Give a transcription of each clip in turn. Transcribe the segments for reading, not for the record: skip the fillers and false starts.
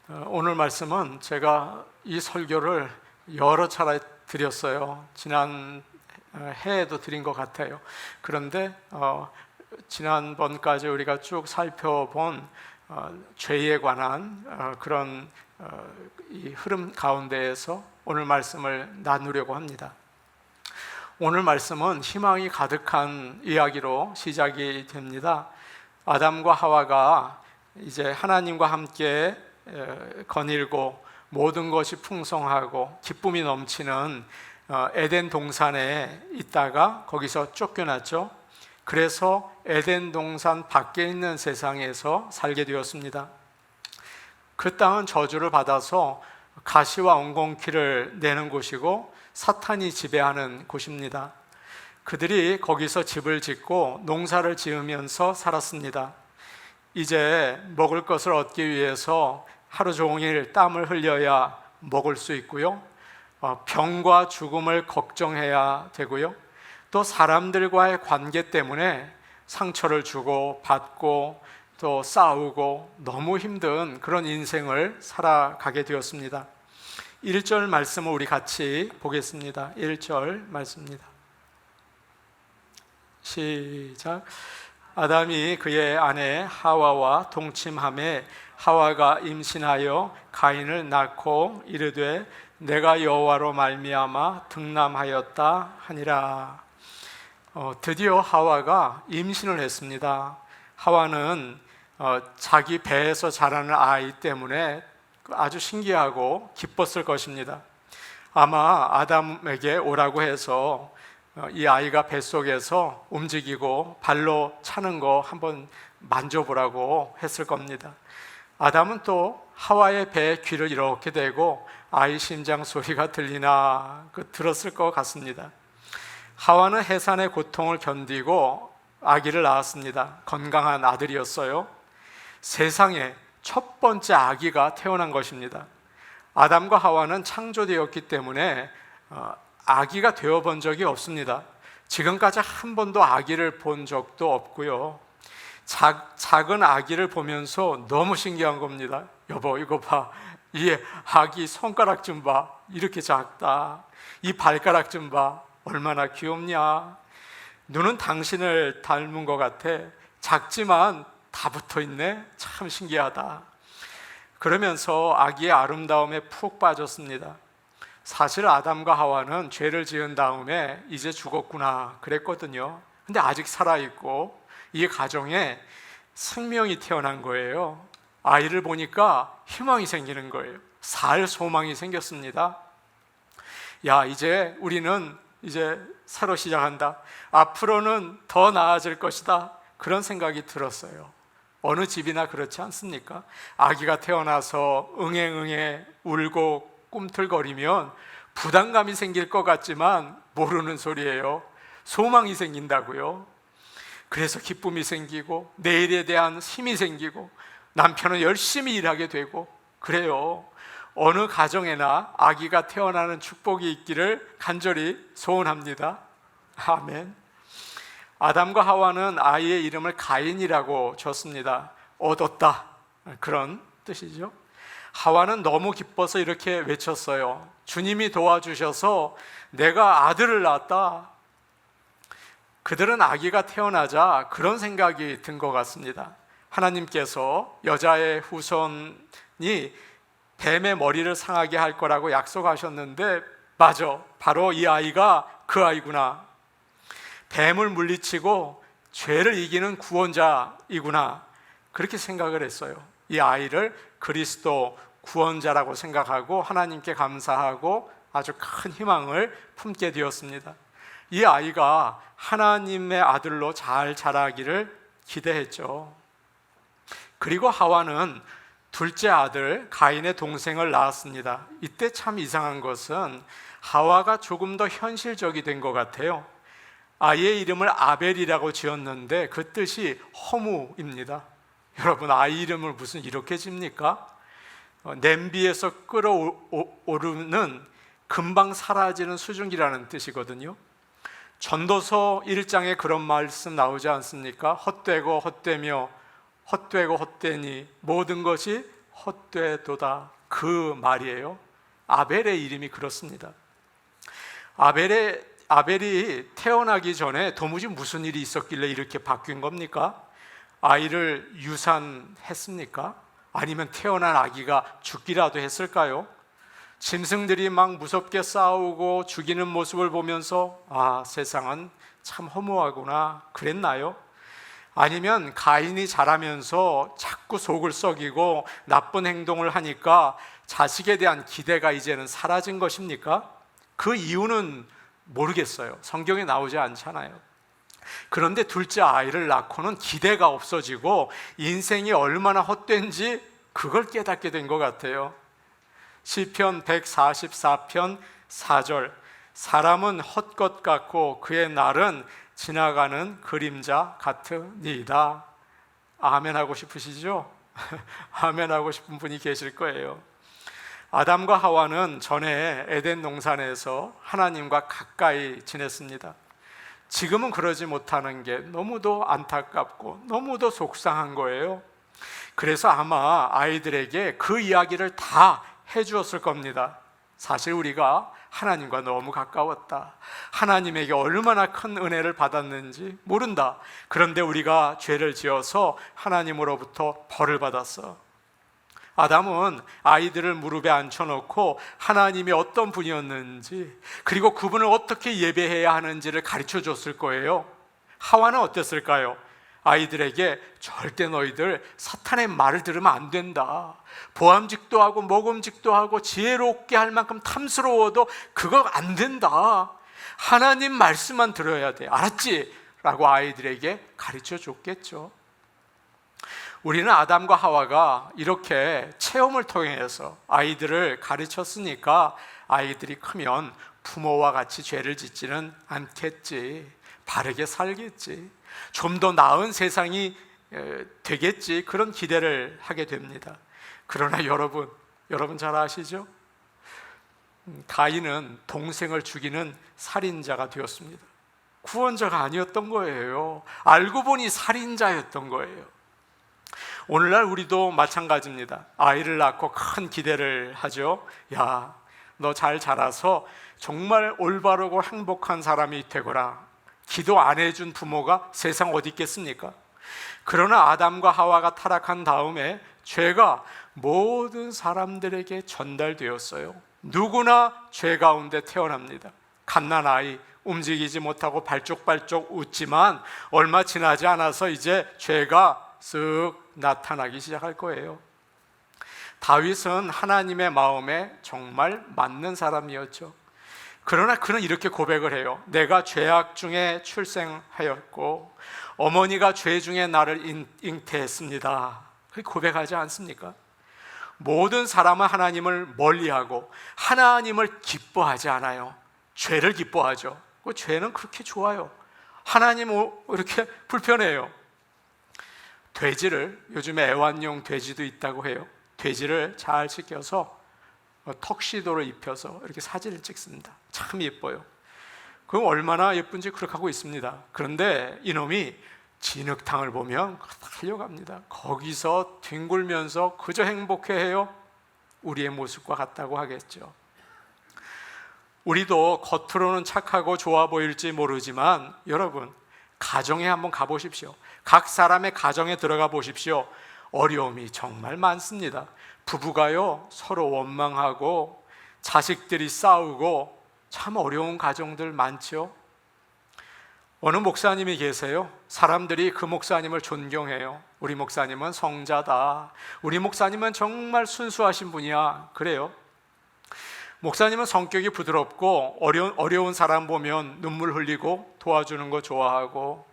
오늘 말씀은 제가 이 설교를 여러 차례 드렸어요. 지난 해에도 드린 것 같아요. 그런데 지난번까지 우리가 쭉 살펴본 죄에 관한 그런 이 흐름 가운데에서 오늘 말씀을 나누려고 합니다. 오늘 말씀은 희망이 가득한 이야기로 시작이 됩니다. 아담과 하와가 이제 하나님과 함께 거닐고 모든 것이 풍성하고 기쁨이 넘치는 에덴 동산에 있다가 거기서 쫓겨났죠. 그래서 에덴 동산 밖에 있는 세상에서 살게 되었습니다. 그 땅은 저주를 받아서 가시와 엉겅퀴를 내는 곳이고 사탄이 지배하는 곳입니다. 그들이 거기서 집을 짓고 농사를 지으면서 살았습니다. 이제 먹을 것을 얻기 위해서 하루 종일 땀을 흘려야 먹을 수 있고요. 병과 죽음을 걱정해야 되고요. 또 사람들과의 관계 때문에 상처를 주고 받고 또 싸우고 너무 힘든 그런 인생을 살아가게 되었습니다. 1절 말씀을 우리 같이 보겠습니다. 1절 말씀입니다. 시작. 아담이 그의 아내 하와와 동침하매 하와가 임신하여 가인을 낳고 이르되 내가 여호와로 말미암아 등남하였다 하니라. 드디어 하와가 임신을 했습니다. 하와는 자기 배에서 자라는 아이 때문에 아주 신기하고 기뻤을 것입니다. 아마 아담에게 오라고 해서 이 아이가 뱃속에서 움직이고 발로 차는 거 한번 만져보라고 했을 겁니다. 아담은 또 하와의 배에 귀를 이렇게 대고 아이 심장 소리가 들리나 들었을 것 같습니다. 하와는 해산의 고통을 견디고 아기를 낳았습니다. 건강한 아들이었어요. 세상에 첫 번째 아기가 태어난 것입니다. 아담과 하와는 창조되었기 때문에 아기가 되어본 적이 없습니다. 지금까지 한 번도 아기를 본 적도 없고요. 작은 아기를 보면서 너무 신기한 겁니다. 여보 이거 봐, 이 아기 손가락 좀 봐, 이렇게 작다. 이 발가락 좀 봐, 얼마나 귀엽냐. 눈은 당신을 닮은 것 같아. 작지만 다 붙어있네. 참 신기하다. 그러면서 아기의 아름다움에 푹 빠졌습니다. 사실 아담과 하와는 죄를 지은 다음에 이제 죽었구나 그랬거든요. 근데 아직 살아있고 이 가정에 생명이 태어난 거예요. 아이를 보니까 희망이 생기는 거예요. 살 소망이 생겼습니다. 야, 이제 우리는 이제 새로 시작한다. 앞으로는 더 나아질 것이다. 그런 생각이 들었어요. 어느 집이나 그렇지 않습니까? 아기가 태어나서 응애응애 울고 꿈틀거리면 부담감이 생길 것 같지만 모르는 소리예요. 소망이 생긴다고요. 그래서 기쁨이 생기고 내일에 대한 힘이 생기고 남편은 열심히 일하게 되고 그래요. 어느 가정에나 아기가 태어나는 축복이 있기를 간절히 소원합니다. 아멘. 아담과 하와는 아이의 이름을 가인이라고 줬습니다. 얻었다, 그런 뜻이죠. 하와는 너무 기뻐서 이렇게 외쳤어요. 주님이 도와주셔서 내가 아들을 낳았다. 그들은 아기가 태어나자 그런 생각이 든 것 같습니다. 하나님께서 여자의 후손이 뱀의 머리를 상하게 할 거라고 약속하셨는데 맞아, 바로 이 아이가 그 아이구나. 뱀을 물리치고 죄를 이기는 구원자이구나. 그렇게 생각을 했어요. 이 아이를 그리스도 구원자라고 생각하고 하나님께 감사하고 아주 큰 희망을 품게 되었습니다. 이 아이가 하나님의 아들로 잘 자라기를 기대했죠. 그리고 하와는 둘째 아들 가인의 동생을 낳았습니다. 이때 참 이상한 것은 하와가 조금 더 현실적이 된 것 같아요. 아이의 이름을 아벨이라고 지었는데 그 뜻이 허무입니다. 여러분, 아이 이름을 무슨 이렇게 집니까? 냄비에서 끓어오르는 금방 사라지는 수증기라는 뜻이거든요. 전도서 1장에 그런 말씀 나오지 않습니까? 헛되고 헛되며 헛되고 헛되니 모든 것이 헛되도다, 그 말이에요. 아벨의 이름이 그렇습니다. 아벨이 태어나기 전에 도무지 무슨 일이 있었길래 이렇게 바뀐 겁니까? 아이를 유산했습니까? 아니면 태어난 아기가 죽기라도 했을까요? 짐승들이 막 무섭게 싸우고 죽이는 모습을 보면서 세상은 참 허무하구나 그랬나요? 아니면 가인이 자라면서 자꾸 속을 썩이고 나쁜 행동을 하니까 자식에 대한 기대가 이제는 사라진 것입니까? 그 이유는 모르겠어요. 성경에 나오지 않잖아요. 그런데 둘째 아이를 낳고는 기대가 없어지고 인생이 얼마나 헛된지 그걸 깨닫게 된 것 같아요. 시편 144편 4절, 사람은 헛것 같고 그의 날은 지나가는 그림자 같으니이다. 아멘 하고 싶으시죠? 아멘 하고 싶은 분이 계실 거예요. 아담과 하와는 전에 에덴 동산에서 하나님과 가까이 지냈습니다. 지금은 그러지 못하는 게 너무도 안타깝고 너무도 속상한 거예요. 그래서 아마 아이들에게 그 이야기를 다 해주었을 겁니다. 사실 우리가 하나님과 너무 가까웠다, 하나님에게 얼마나 큰 은혜를 받았는지 모른다. 그런데 우리가 죄를 지어서 하나님으로부터 벌을 받았어. 아담은 아이들을 무릎에 앉혀놓고 하나님이 어떤 분이었는지, 그리고 그분을 어떻게 예배해야 하는지를 가르쳐 줬을 거예요. 하와는 어땠을까요? 아이들에게 절대 너희들 사탄의 말을 들으면 안 된다, 보암직도 하고 먹음직도 하고 지혜롭게 할 만큼 탐스러워도 그거 안 된다, 하나님 말씀만 들어야 돼, 알았지? 라고 아이들에게 가르쳐 줬겠죠. 우리는 아담과 하와가 이렇게 체험을 통해서 아이들을 가르쳤으니까 아이들이 크면 부모와 같이 죄를 짓지는 않겠지, 바르게 살겠지, 좀 더 나은 세상이 되겠지, 그런 기대를 하게 됩니다. 그러나 여러분 잘 아시죠? 가인은 동생을 죽이는 살인자가 되었습니다. 구원자가 아니었던 거예요. 알고 보니 살인자였던 거예요. 오늘날 우리도 마찬가지입니다. 아이를 낳고 큰 기대를 하죠. 야, 너 잘 자라서 정말 올바르고 행복한 사람이 되거라. 기도 안 해준 부모가 세상 어디 있겠습니까? 그러나 아담과 하와가 타락한 다음에 죄가 모든 사람들에게 전달되었어요. 누구나 죄 가운데 태어납니다. 갓난아이, 움직이지 못하고 발쪽발쪽 웃지만 얼마 지나지 않아서 이제 죄가 쓱 나타나기 시작할 거예요. 다윗은 하나님의 마음에 정말 맞는 사람이었죠. 그러나 그는 이렇게 고백을 해요. 내가 죄악 중에 출생하였고 어머니가 죄 중에 나를 잉태했습니다. 그렇게 고백하지 않습니까? 모든 사람은 하나님을 멀리하고 하나님을 기뻐하지 않아요. 죄를 기뻐하죠. 그 죄는 그렇게 좋아요. 하나님은 이렇게 불편해요. 돼지를, 요즘에 애완용 돼지도 있다고 해요. 돼지를 잘 지켜서 턱시도를 입혀서 이렇게 사진을 찍습니다. 참 예뻐요. 그럼 얼마나 예쁜지 그렇게 하고 있습니다. 그런데 이놈이 진흙탕을 보면 달려갑니다. 거기서 뒹굴면서 그저 행복해해요. 우리의 모습과 같다고 하겠죠. 우리도 겉으로는 착하고 좋아 보일지 모르지만 여러분, 가정에 한번 가보십시오. 각 사람의 가정에 들어가 보십시오. 어려움이 정말 많습니다. 부부가요, 서로 원망하고 자식들이 싸우고 참 어려운 가정들 많죠. 어느 목사님이 계세요. 사람들이 그 목사님을 존경해요. 우리 목사님은 성자다, 우리 목사님은 정말 순수하신 분이야, 그래요. 목사님은 성격이 부드럽고 어려운 사람 보면 눈물 흘리고 도와주는 거 좋아하고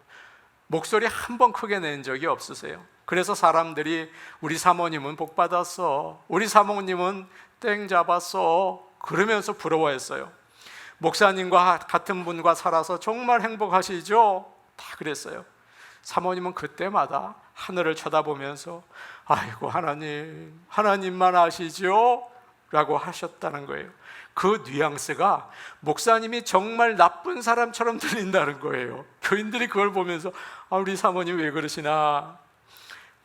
목소리 한 번 크게 낸 적이 없으세요. 그래서 사람들이 우리 사모님은 복 받았어, 우리 사모님은 땡 잡았어 그러면서 부러워했어요. 목사님과 같은 분과 살아서 정말 행복하시죠? 다 그랬어요. 사모님은 그때마다 하늘을 쳐다보면서 아이고 하나님, 하나님만 아시죠? 라고 하셨다는 거예요. 그 뉘앙스가 목사님이 정말 나쁜 사람처럼 들린다는 거예요. 교인들이 그걸 보면서 우리 사모님 왜 그러시나.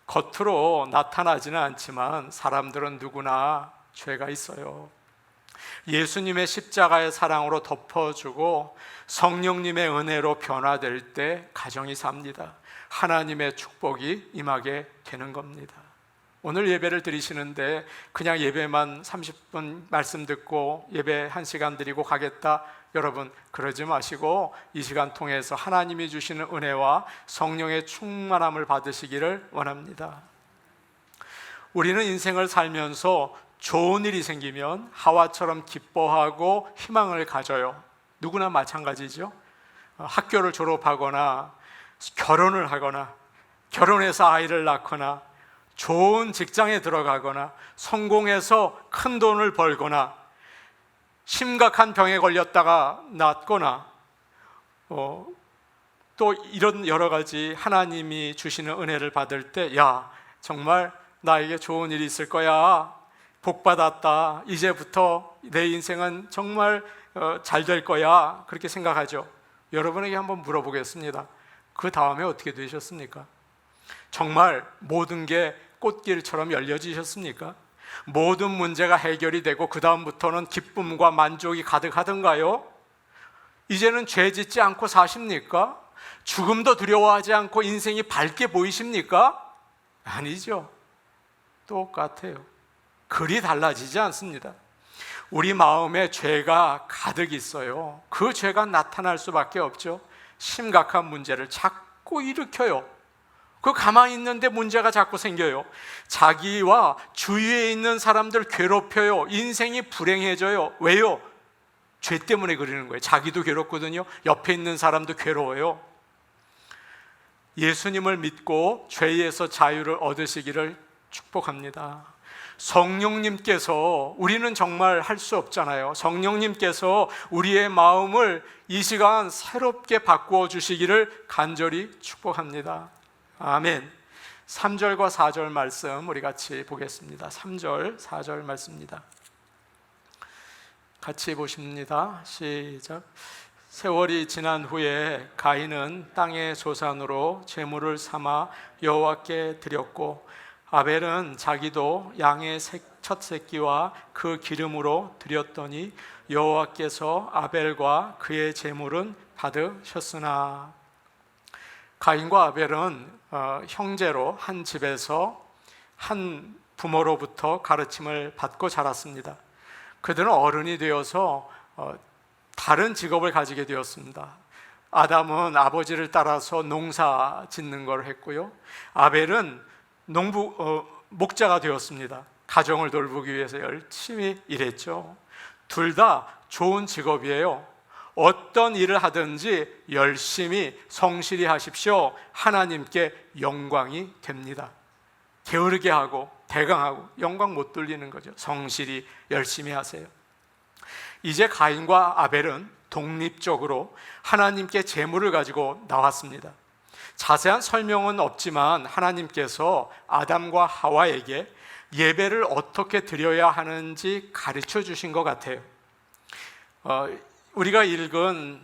겉으로 나타나지는 않지만 사람들은 누구나 죄가 있어요. 예수님의 십자가의 사랑으로 덮어주고 성령님의 은혜로 변화될 때 가정이 삽니다. 하나님의 축복이 임하게 되는 겁니다. 오늘 예배를 드리시는데 그냥 예배만 30분 말씀 듣고 예배 1시간 드리고 가겠다, 여러분 그러지 마시고 이 시간 통해서 하나님이 주시는 은혜와 성령의 충만함을 받으시기를 원합니다. 우리는 인생을 살면서 좋은 일이 생기면 하와처럼 기뻐하고 희망을 가져요. 누구나 마찬가지죠. 학교를 졸업하거나 결혼을 하거나 결혼해서 아이를 낳거나 좋은 직장에 들어가거나 성공해서 큰 돈을 벌거나 심각한 병에 걸렸다가 낫거나 또 이런 여러 가지 하나님이 주시는 은혜를 받을 때, 야 정말 나에게 좋은 일이 있을 거야, 복 받았다, 이제부터 내 인생은 정말 잘 될 거야, 그렇게 생각하죠. 여러분에게 한번 물어보겠습니다. 그 다음에 어떻게 되셨습니까? 정말 모든 게 꽃길처럼 열려지셨습니까? 모든 문제가 해결이 되고 그 다음부터는 기쁨과 만족이 가득하던가요? 이제는 죄 짓지 않고 사십니까? 죽음도 두려워하지 않고 인생이 밝게 보이십니까? 아니죠. 똑같아요. 그리 달라지지 않습니다. 우리 마음에 죄가 가득 있어요. 그 죄가 나타날 수밖에 없죠. 심각한 문제를 자꾸 일으켜요. 그 가만히 있는데 문제가 자꾸 생겨요. 자기와 주위에 있는 사람들 괴롭혀요. 인생이 불행해져요. 왜요? 죄 때문에 그러는 거예요. 자기도 괴롭거든요. 옆에 있는 사람도 괴로워요. 예수님을 믿고 죄에서 자유를 얻으시기를 축복합니다. 성령님께서, 우리는 정말 할 수 없잖아요. 성령님께서 우리의 마음을 이 시간 새롭게 바꾸어 주시기를 간절히 축복합니다. 아멘. 3절과 4절 말씀 우리 같이 보겠습니다. 3절, 4절 말씀입니다. 같이 보십니다. 시작. 세월이 지난 후에 가인은 땅의 소산으로 제물을 삼아 여호와께 드렸고 아벨은 자기도 양의 첫 새끼와 그 기름으로 드렸더니 여호와께서 아벨과 그의 제물은 받으셨으나. 가인과 아벨은 형제로 한 집에서 한 부모로부터 가르침을 받고 자랐습니다. 그들은 어른이 되어서 다른 직업을 가지게 되었습니다. 아담은 아버지를 따라서 농사 짓는 걸 했고요. 아벨은 목자가 되었습니다. 가정을 돌보기 위해서 열심히 일했죠. 둘 다 좋은 직업이에요. 어떤 일을 하든지 열심히 성실히 하십시오. 하나님께 영광이 됩니다. 게으르게 하고 대강하고 영광 못 돌리는 거죠. 성실히 열심히 하세요. 이제 가인과 아벨은 독립적으로 하나님께 제물을 가지고 나왔습니다. 자세한 설명은 없지만 하나님께서 아담과 하와에게 예배를 어떻게 드려야 하는지 가르쳐 주신 것 같아요. 우리가 읽은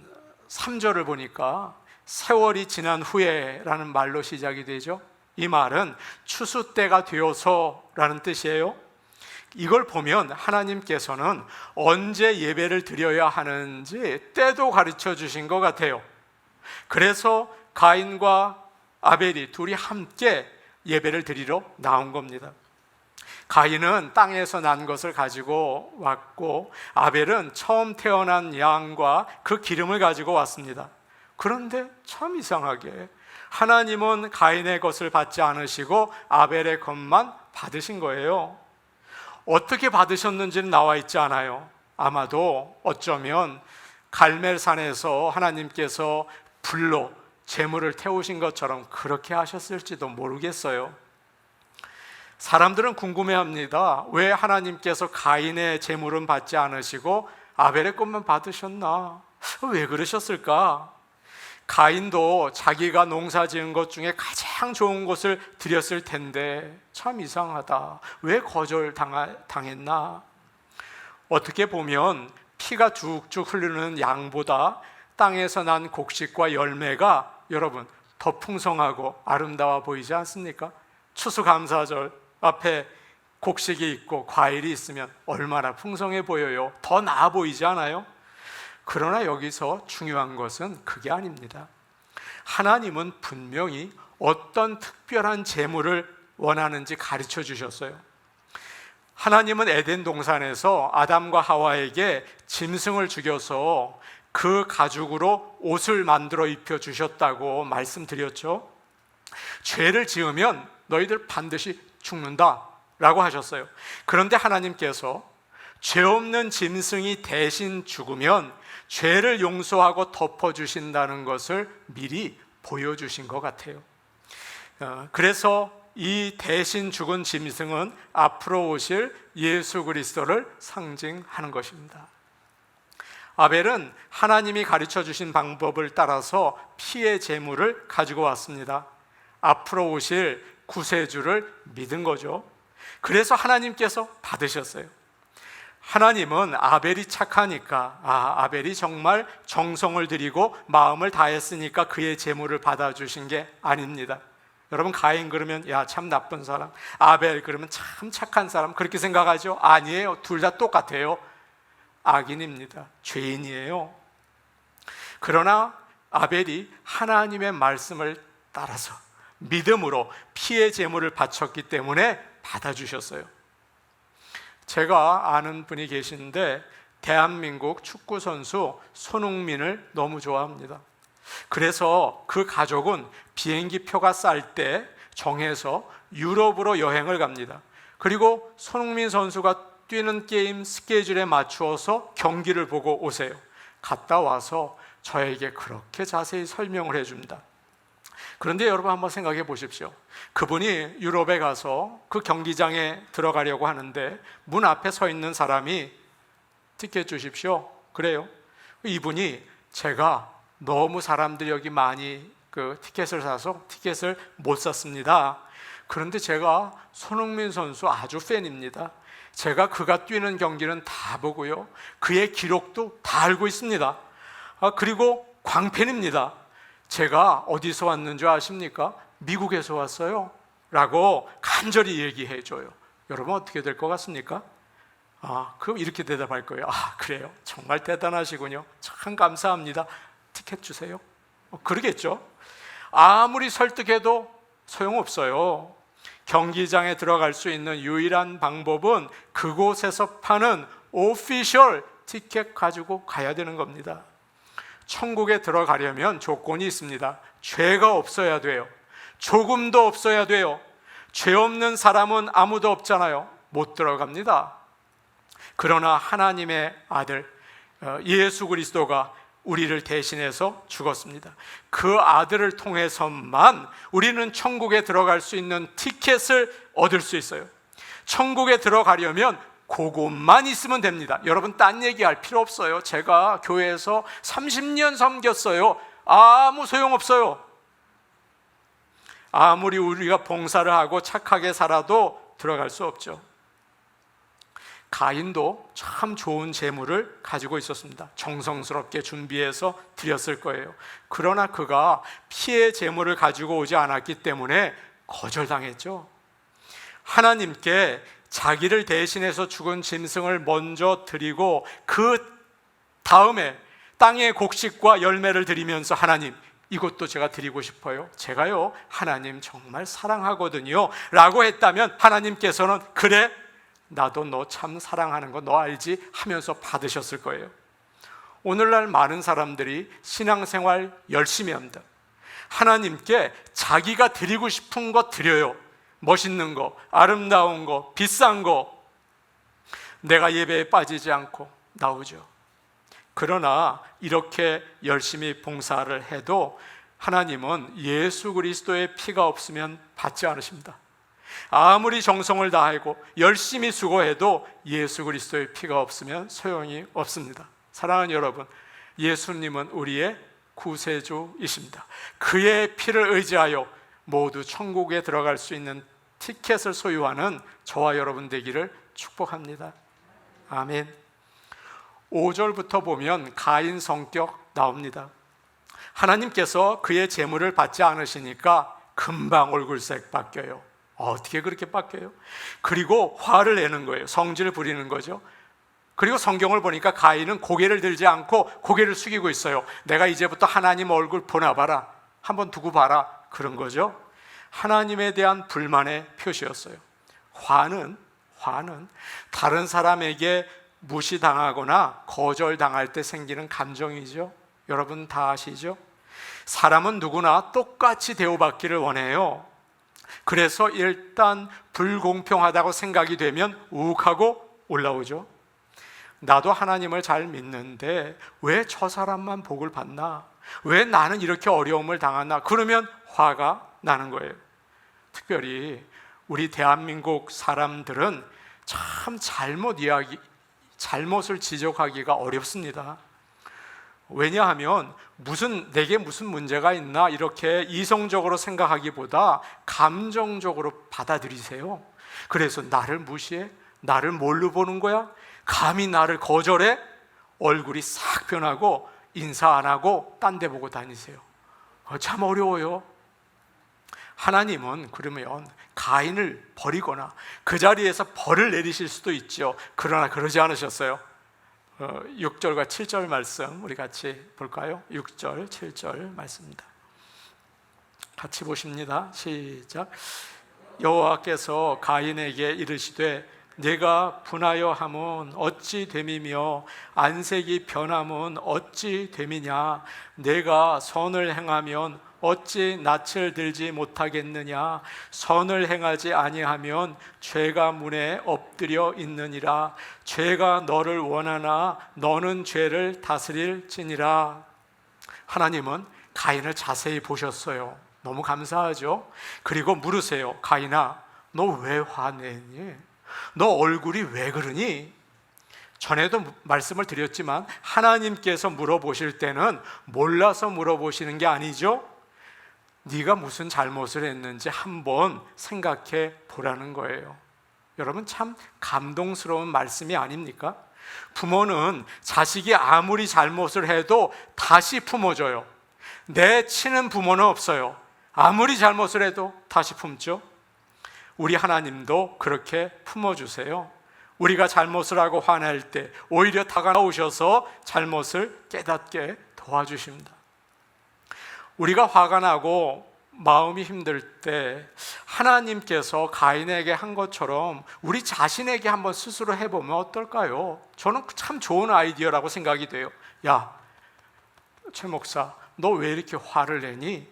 3절을 보니까 세월이 지난 후에라는 말로 시작이 되죠. 이 말은 추수 때가 되어서라는 뜻이에요. 이걸 보면 하나님께서는 언제 예배를 드려야 하는지 때도 가르쳐 주신 것 같아요. 그래서 가인과 아벨이 둘이 함께 예배를 드리러 나온 겁니다. 가인은 땅에서 난 것을 가지고 왔고 아벨은 처음 태어난 양과 그 기름을 가지고 왔습니다. 그런데 참 이상하게 하나님은 가인의 것을 받지 않으시고 아벨의 것만 받으신 거예요. 어떻게 받으셨는지는 나와 있지 않아요. 아마도 어쩌면 갈멜산에서 하나님께서 불로 제물을 태우신 것처럼 그렇게 하셨을지도 모르겠어요. 사람들은 궁금해합니다. 왜 하나님께서 가인의 제물은 받지 않으시고 아벨의 것만 받으셨나? 왜 그러셨을까? 가인도 자기가 농사 지은 것 중에 가장 좋은 것을 드렸을 텐데 참 이상하다. 왜 거절당했나? 어떻게 보면 피가 쭉쭉 흐르는 양보다 땅에서 난 곡식과 열매가 여러분 더 풍성하고 아름다워 보이지 않습니까? 추수감사절 앞에 곡식이 있고 과일이 있으면 얼마나 풍성해 보여요. 더 나아 보이지 않아요? 그러나 여기서 중요한 것은 그게 아닙니다. 하나님은 분명히 어떤 특별한 재물을 원하는지 가르쳐 주셨어요. 하나님은 에덴 동산에서 아담과 하와에게 짐승을 죽여서 그 가죽으로 옷을 만들어 입혀 주셨다고 말씀드렸죠. 죄를 지으면 너희들 반드시 죽는다 라고 하셨어요. 그런데 하나님께서 죄 없는 짐승이 대신 죽으면 죄를 용서하고 덮어주신다는 것을 미리 보여주신 것 같아요. 그래서 이 대신 죽은 짐승은 앞으로 오실 예수 그리스도를 상징하는 것입니다. 아벨은 하나님이 가르쳐 주신 방법을 따라서 피의 제물을 가지고 왔습니다. 앞으로 오실 구세주를 믿은 거죠. 그래서 하나님께서 받으셨어요. 하나님은 아벨이 착하니까, 아벨이 정말 정성을 들이고 마음을 다했으니까 그의 제물을 받아주신 게 아닙니다. 여러분, 가인 그러면 야, 참 나쁜 사람, 아벨 그러면 참 착한 사람, 그렇게 생각하죠? 아니에요. 둘 다 똑같아요. 악인입니다. 죄인이에요. 그러나 아벨이 하나님의 말씀을 따라서 믿음으로 피의 제물을 바쳤기 때문에 받아주셨어요. 제가 아는 분이 계신데 대한민국 축구선수 손흥민을 너무 좋아합니다. 그래서 그 가족은 비행기 표가 쌀 때 정해서 유럽으로 여행을 갑니다. 그리고 손흥민 선수가 뛰는 게임 스케줄에 맞추어서 경기를 보고 오세요. 갔다 와서 저에게 그렇게 자세히 설명을 해줍니다. 그런데 여러분 한번 생각해 보십시오. 그분이 유럽에 가서 그 경기장에 들어가려고 하는데 문 앞에 서 있는 사람이 티켓 주십시오. 그래요. 이분이 제가 너무 사람들이 여기 많이 그 티켓을 사서 티켓을 못 샀습니다. 그런데 제가 손흥민 선수 아주 팬입니다. 제가 그가 뛰는 경기는 다 보고요. 그의 기록도 다 알고 있습니다. 그리고 광팬입니다. 제가 어디서 왔는 줄 아십니까? 미국에서 왔어요. 라고 간절히 얘기해 줘요. 여러분 어떻게 될 것 같습니까? 그럼 이렇게 대답할 거예요. 그래요. 정말 대단하시군요. 참 감사합니다. 티켓 주세요. 그러겠죠. 아무리 설득해도 소용없어요. 경기장에 들어갈 수 있는 유일한 방법은 그곳에서 파는 오피셜 티켓 가지고 가야 되는 겁니다. 천국에 들어가려면 조건이 있습니다. 죄가 없어야 돼요. 조금도 없어야 돼요. 죄 없는 사람은 아무도 없잖아요. 못 들어갑니다. 그러나 하나님의 아들 예수 그리스도가 우리를 대신해서 죽었습니다. 그 아들을 통해서만 우리는 천국에 들어갈 수 있는 티켓을 얻을 수 있어요. 천국에 들어가려면 그것만 있으면 됩니다. 여러분 딴 얘기할 필요 없어요. 제가 교회에서 30년 섬겼어요. 아무 소용없어요. 아무리 우리가 봉사를 하고 착하게 살아도 들어갈 수 없죠. 가인도 참 좋은 재물을 가지고 있었습니다. 정성스럽게 준비해서 드렸을 거예요. 그러나 그가 피의 재물을 가지고 오지 않았기 때문에 거절당했죠. 하나님께 자기를 대신해서 죽은 짐승을 먼저 드리고 그 다음에 땅의 곡식과 열매를 드리면서 하나님, 이것도 제가 드리고 싶어요. 제가요, 하나님 정말 사랑하거든요 라고 했다면 하나님께서는 그래, 나도 너 참 사랑하는 거 너 알지? 하면서 받으셨을 거예요. 오늘날 많은 사람들이 신앙생활 열심히 합니다. 하나님께 자기가 드리고 싶은 거 드려요. 멋있는 거, 아름다운 거, 비싼 거. 내가 예배에 빠지지 않고 나오죠. 그러나 이렇게 열심히 봉사를 해도 하나님은 예수 그리스도의 피가 없으면 받지 않으십니다. 아무리 정성을 다하고 열심히 수고해도 예수 그리스도의 피가 없으면 소용이 없습니다. 사랑하는 여러분, 예수님은 우리의 구세주이십니다. 그의 피를 의지하여 모두 천국에 들어갈 수 있는 티켓을 소유하는 저와 여러분 되기를 축복합니다. 아멘. 5절부터 보면 가인 성격 나옵니다. 하나님께서 그의 재물을 받지 않으시니까 금방 얼굴색 바뀌어요. 어떻게 그렇게 바뀌어요? 그리고 화를 내는 거예요. 성질을 부리는 거죠. 그리고 성경을 보니까 가인은 고개를 들지 않고 고개를 숙이고 있어요. 내가 이제부터 하나님 얼굴 보나 봐라, 한번 두고 봐라, 그런 거죠. 하나님에 대한 불만의 표시였어요. 화는 다른 사람에게 무시당하거나 거절당할 때 생기는 감정이죠. 여러분 다 아시죠? 사람은 누구나 똑같이 대우받기를 원해요. 그래서 일단 불공평하다고 생각이 되면 욱하고 올라오죠. 나도 하나님을 잘 믿는데 왜 저 사람만 복을 받나? 왜 나는 이렇게 어려움을 당하나? 그러면 화가 나는 거예요. 특별히 우리 대한민국 사람들은 참 잘못을 지적하기가 어렵습니다. 왜냐하면 내게 무슨 문제가 있나 이렇게 이성적으로 생각하기보다 감정적으로 받아들이세요. 그래서 나를 무시해? 나를 뭘로 보는 거야? 감히 나를 거절해? 얼굴이 싹 변하고 인사 안 하고 딴 데 보고 다니세요. 참 어려워요. 하나님은 그러면 가인을 버리거나 그 자리에서 벌을 내리실 수도 있죠. 그러나 그러지 않으셨어요. 6절과 7절 말씀 우리 같이 볼까요? 6절, 7절 말씀입니다. 같이 보십니다. 시작. 여호와께서 가인에게 이르시되 내가 분하여 함은 어찌 됨이며 안색이 변함은 어찌 됨이냐? 내가 선을 행하면 어찌 낯을 들지 못하겠느냐? 선을 행하지 아니하면 죄가 문에 엎드려 있느니라. 죄가 너를 원하나 너는 죄를 다스릴지니라. 하나님은 가인을 자세히 보셨어요. 너무 감사하죠? 그리고 물으세요. 가인아, 너 왜 화내니? 너 얼굴이 왜 그러니? 전에도 말씀을 드렸지만 하나님께서 물어보실 때는 몰라서 물어보시는 게 아니죠. 네가 무슨 잘못을 했는지 한번 생각해 보라는 거예요. 여러분 참 감동스러운 말씀이 아닙니까? 부모는 자식이 아무리 잘못을 해도 다시 품어줘요. 내치는 부모는 없어요. 아무리 잘못을 해도 다시 품죠. 우리 하나님도 그렇게 품어주세요. 우리가 잘못을 하고 화낼 때 오히려 다가오셔서 잘못을 깨닫게 도와주십니다. 우리가 화가 나고 마음이 힘들 때 하나님께서 가인에게 한 것처럼 우리 자신에게 한번 스스로 해보면 어떨까요? 저는 참 좋은 아이디어라고 생각이 돼요. 야, 최 목사, 너 왜 이렇게 화를 내니?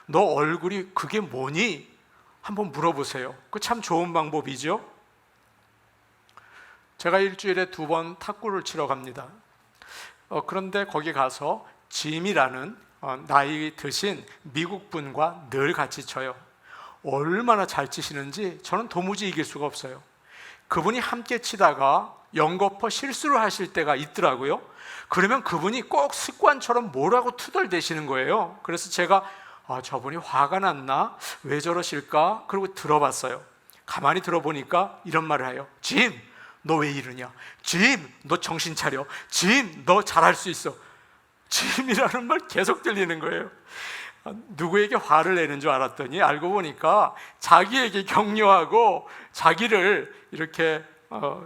너 얼굴이 그게 뭐니? 한번 물어보세요. 그 참 좋은 방법이죠. 제가 일주일에 2번 탁구를 치러 갑니다. 그런데 거기 가서 짐이라는 나이 드신 미국 분과 늘 같이 쳐요. 얼마나 잘 치시는지 저는 도무지 이길 수가 없어요. 그분이 함께 치다가 연거푸 실수를 하실 때가 있더라고요. 그러면 그분이 꼭 습관처럼 뭐라고 투덜대시는 거예요. 그래서 제가 저분이 화가 났나? 왜 저러실까? 그리고 들어봤어요. 가만히 들어보니까 이런 말을 해요. 짐, 너 왜 이러냐? 짐, 너 정신 차려. 짐, 너 잘할 수 있어. 짐이라는 말 계속 들리는 거예요. 누구에게 화를 내는 줄 알았더니 알고 보니까 자기에게 격려하고 자기를 이렇게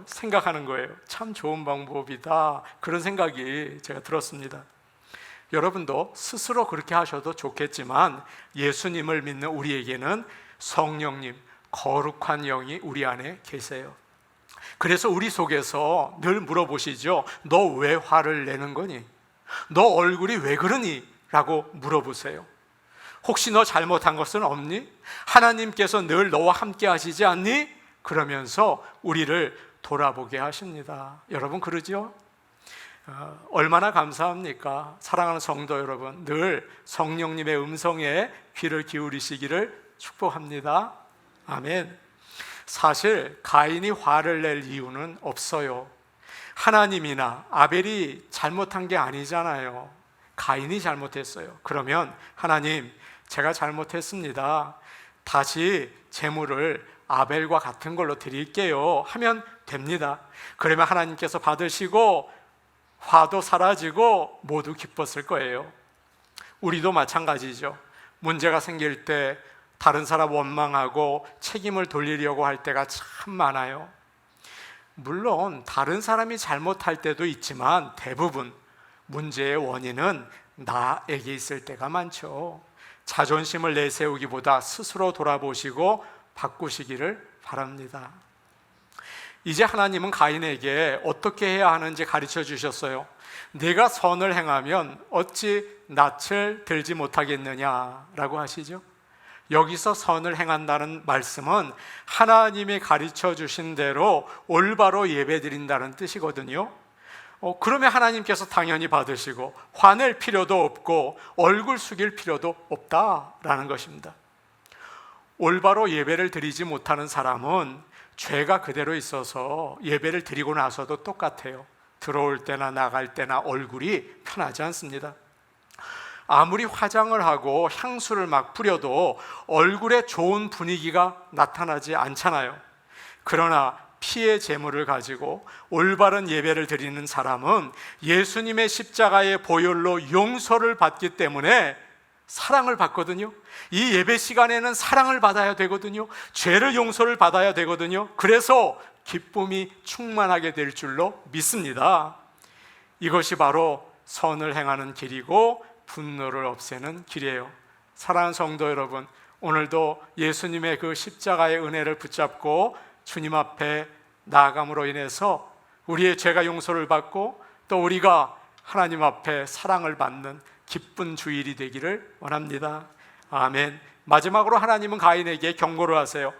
생각하는 거예요. 참 좋은 방법이다. 그런 생각이 제가 들었습니다. 여러분도 스스로 그렇게 하셔도 좋겠지만 예수님을 믿는 우리에게는 성령님, 거룩한 영이 우리 안에 계세요. 그래서 우리 속에서 늘 물어보시죠. 너 왜 화를 내는 거니? 너 얼굴이 왜 그러니? 라고 물어보세요. 혹시 너 잘못한 것은 없니? 하나님께서 늘 너와 함께 하시지 않니? 그러면서 우리를 돌아보게 하십니다. 여러분 그러죠? 얼마나 감사합니까? 사랑하는 성도 여러분, 늘 성령님의 음성에 귀를 기울이시기를 축복합니다. 아멘. 사실 가인이 화를 낼 이유는 없어요. 하나님이나 아벨이 잘못한 게 아니잖아요. 가인이 잘못했어요. 그러면 하나님, 제가 잘못했습니다. 다시 제물을 아벨과 같은 걸로 드릴게요 하면 됩니다. 그러면 하나님께서 받으시고 화도 사라지고 모두 기뻤을 거예요. 우리도 마찬가지죠. 문제가 생길 때 다른 사람 원망하고 책임을 돌리려고 할 때가 참 많아요. 물론 다른 사람이 잘못할 때도 있지만 대부분 문제의 원인은 나에게 있을 때가 많죠. 자존심을 내세우기보다 스스로 돌아보시고 바꾸시기를 바랍니다. 이제 하나님은 가인에게 어떻게 해야 하는지 가르쳐 주셨어요. 내가 선을 행하면 어찌 낯을 들지 못하겠느냐라고 하시죠. 여기서 선을 행한다는 말씀은 하나님이 가르쳐 주신 대로 올바로 예배드린다는 뜻이거든요. 그러면 하나님께서 당연히 받으시고 화낼 필요도 없고 얼굴 숙일 필요도 없다라는 것입니다. 올바로 예배를 드리지 못하는 사람은 죄가 그대로 있어서 예배를 드리고 나서도 똑같아요. 들어올 때나 나갈 때나 얼굴이 편하지 않습니다. 아무리 화장을 하고 향수를 막 뿌려도 얼굴에 좋은 분위기가 나타나지 않잖아요. 그러나 피의 제물을 가지고 올바른 예배를 드리는 사람은 예수님의 십자가의 보혈로 용서를 받기 때문에 사랑을 받거든요. 이 예배 시간에는 사랑을 받아야 되거든요. 죄를 용서를 받아야 되거든요. 그래서 기쁨이 충만하게 될 줄로 믿습니다. 이것이 바로 선을 행하는 길이고 분노를 없애는 길이에요. 사랑하는 성도 여러분, 오늘도 예수님의 그 십자가의 은혜를 붙잡고 주님 앞에 나아감으로 인해서 우리의 죄가 용서를 받고 또 우리가 하나님 앞에 사랑을 받는 기쁜 주일이 되기를 원합니다. 아멘. 마지막으로 하나님은 가인에게 경고를 하세요.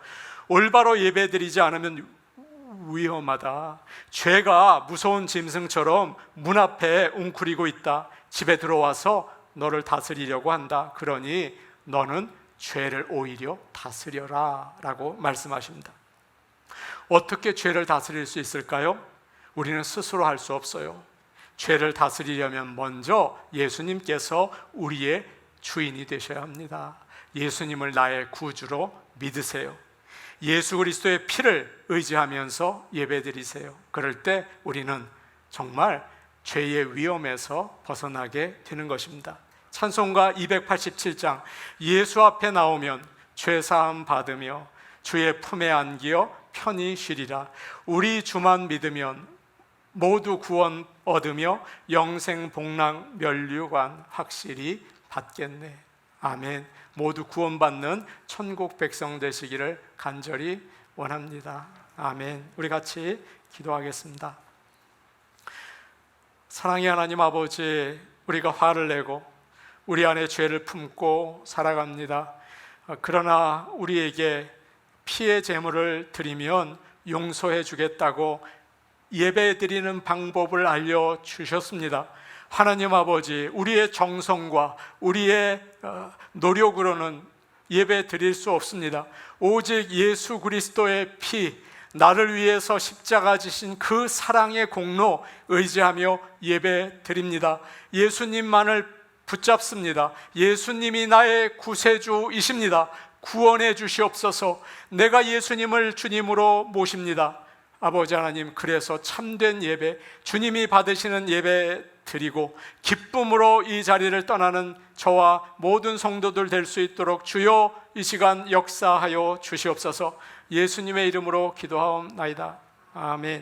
올바로 예배드리지 않으면 위험하다. 죄가 무서운 짐승처럼 문 앞에 웅크리고 있다. 집에 들어와서 너를 다스리려고 한다. 그러니 너는 죄를 오히려 다스려라 라고 말씀하십니다. 어떻게 죄를 다스릴 수 있을까요? 우리는 스스로 할 수 없어요. 죄를 다스리려면 먼저 예수님께서 우리의 주인이 되셔야 합니다. 예수님을 나의 구주로 믿으세요. 예수 그리스도의 피를 의지하면서 예배드리세요. 그럴 때 우리는 정말 죄의 위험에서 벗어나게 되는 것입니다. 찬송가 287장 예수 앞에 나오면 죄사함 받으며 주의 품에 안기어 편히 쉬리라. 우리 주만 믿으면 모두 구원 얻으며 영생 복락 면류관 확실히 받겠네. 아멘. 모두 구원받는 천국 백성 되시기를 간절히 원합니다. 아멘. 우리 같이 기도하겠습니다. 사랑의 하나님 아버지, 우리가 화를 내고 우리 안에 죄를 품고 살아갑니다. 그러나 우리에게 피의 제물을 드리면 용서해 주겠다고 예배 드리는 방법을 알려주셨습니다. 하나님 아버지, 우리의 정성과 우리의 노력으로는 예배 드릴 수 없습니다. 오직 예수 그리스도의 피, 나를 위해서 십자가 지신 그 사랑의 공로 의지하며 예배 드립니다. 예수님만을 붙잡습니다. 예수님이 나의 구세주이십니다. 구원해 주시옵소서. 내가 예수님을 주님으로 모십니다. 아버지 하나님, 그래서 참된 예배, 주님이 받으시는 예배 드리고 기쁨으로 이 자리를 떠나는 저와 모든 성도들 될 수 있도록 주여 이 시간 역사하여 주시옵소서. 예수님의 이름으로 기도하옵나이다. 아멘.